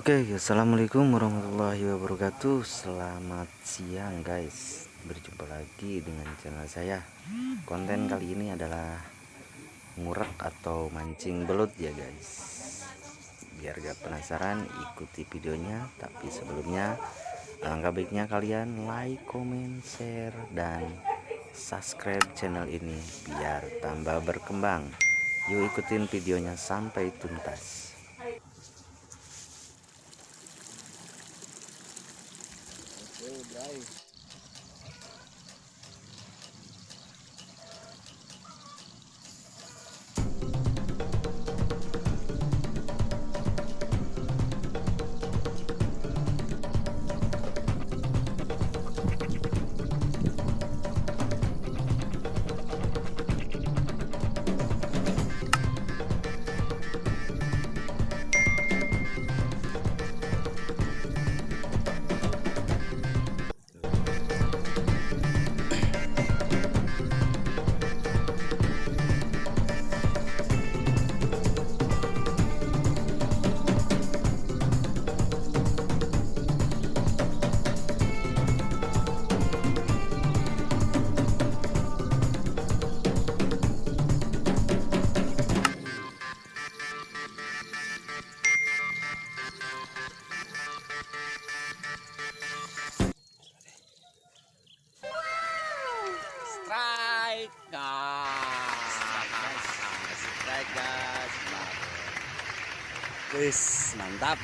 Oke, assalamualaikum warahmatullahi wabarakatuh. Selamat siang guys, berjumpa lagi dengan channel saya. Konten kali ini adalah ngurek atau mancing belut ya guys. Biar gak penasaran, ikuti videonya. Tapi sebelumnya, alangkah baiknya kalian like, comment, share, dan subscribe channel ini biar tambah berkembang. Yuk ikutin videonya sampai tuntas. Striek guys, wis mantap.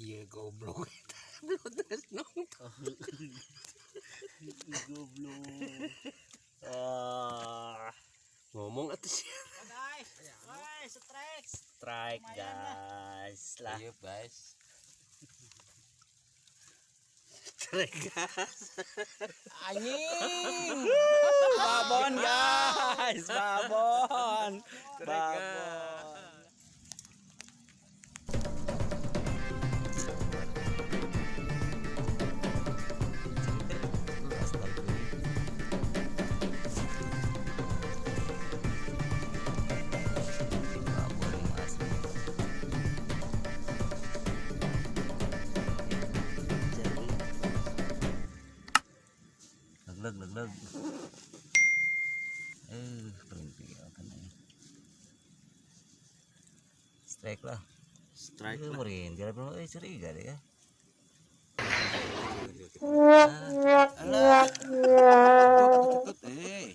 Iya goblok. Blutres nonton. Goblok. Ngomong atuh sih. Guys, setrek. Strike guys. Lah. Iya guys. Setrek guys. Anjing. Babon guys, babon. Leg. Berhenti kan ini. Striek lah. Strike lah. Murin, jalan belum curiga deh ya. Alah. Tutut.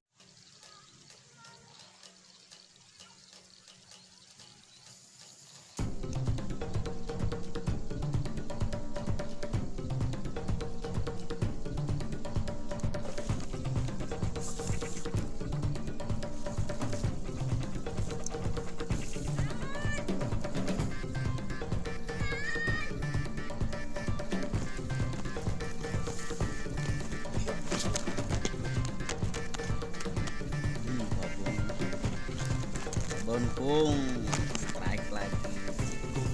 babon pung strike lagi,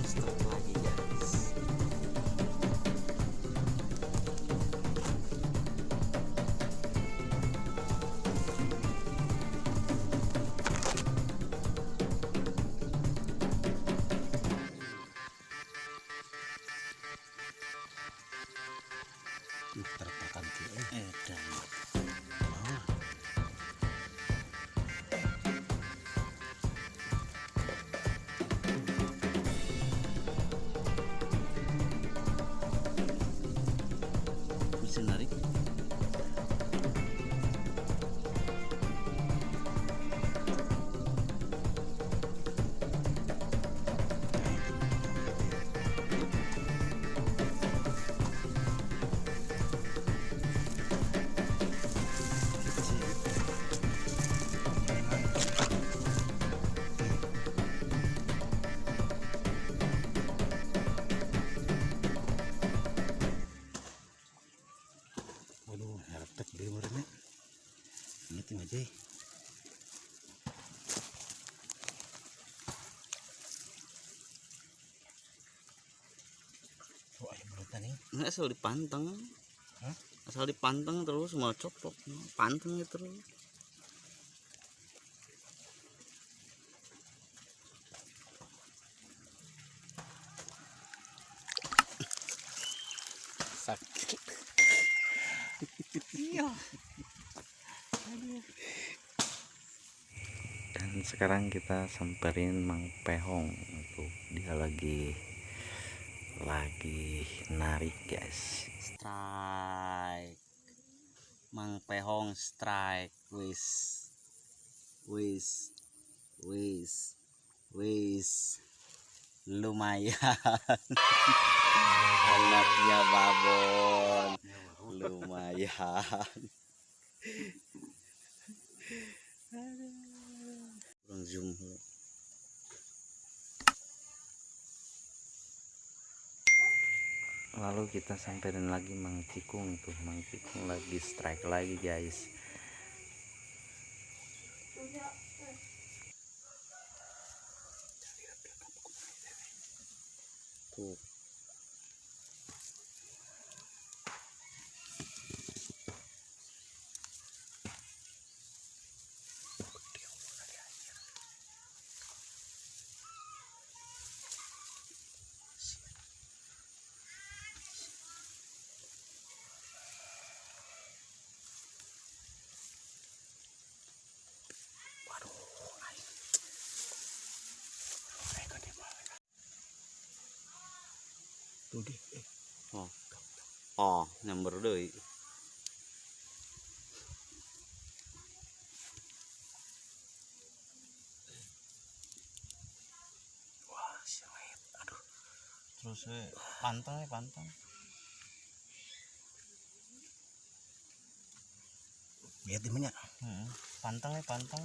strike lagi guys. Tertekan Edan. Bisa narik. Waduh, harap tak beli warna. Ini tinggal aja. Oh, ayo belutan nih. Nggak asal dipanteng. Hah? Asal dipanteng terus mau coplok, panteng itu terus. Sakit. Iya. Dan sekarang kita samperin Mang Pehong tuh, dia lagi narik guys. Strike. Mang Pehong strike. Wis. Wis. Wis. Wis. Lumayan. Anaknya babon. Lumayan. Kurang zoom dulu. Lalu kita samperin lagi Mang Cikung tuh, Mang Cikung lagi strike lagi guys. Tuh. Tuh deh. Oh. Oh, nyamber deui. Wah, silet. Aduh. Terus pantang ya pantang. Lihat di mana? Pantang ya pantang.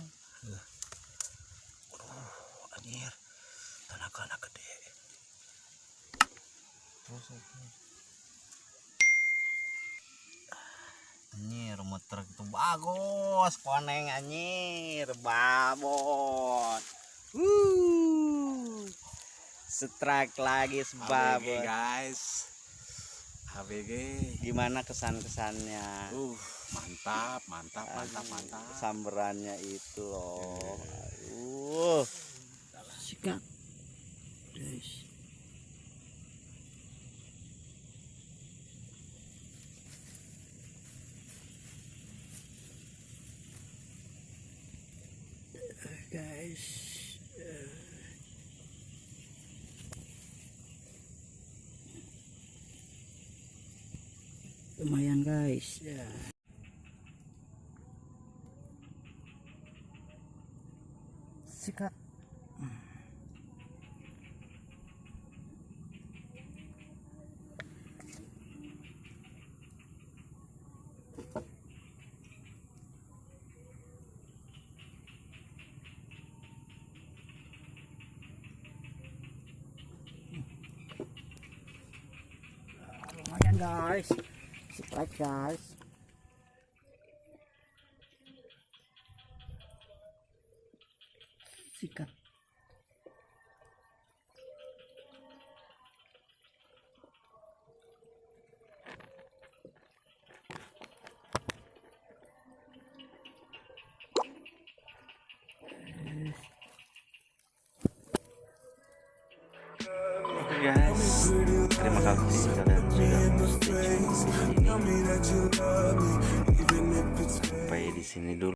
Waduh, anjir. Tenaga anak gede. Terus anjir muter itu bagus koneng anjir babon. Strike lagi sebabon guys. HBG. Gimana kesan-kesannya? Mantap. Samberannya itu loh. Sikat. Guys. Guys, lumayan guys ya. Sikat. Lumayan guys, strike guys. Sikat. kasih kalian sudah stay tune di sini. Sampai di sini dulu.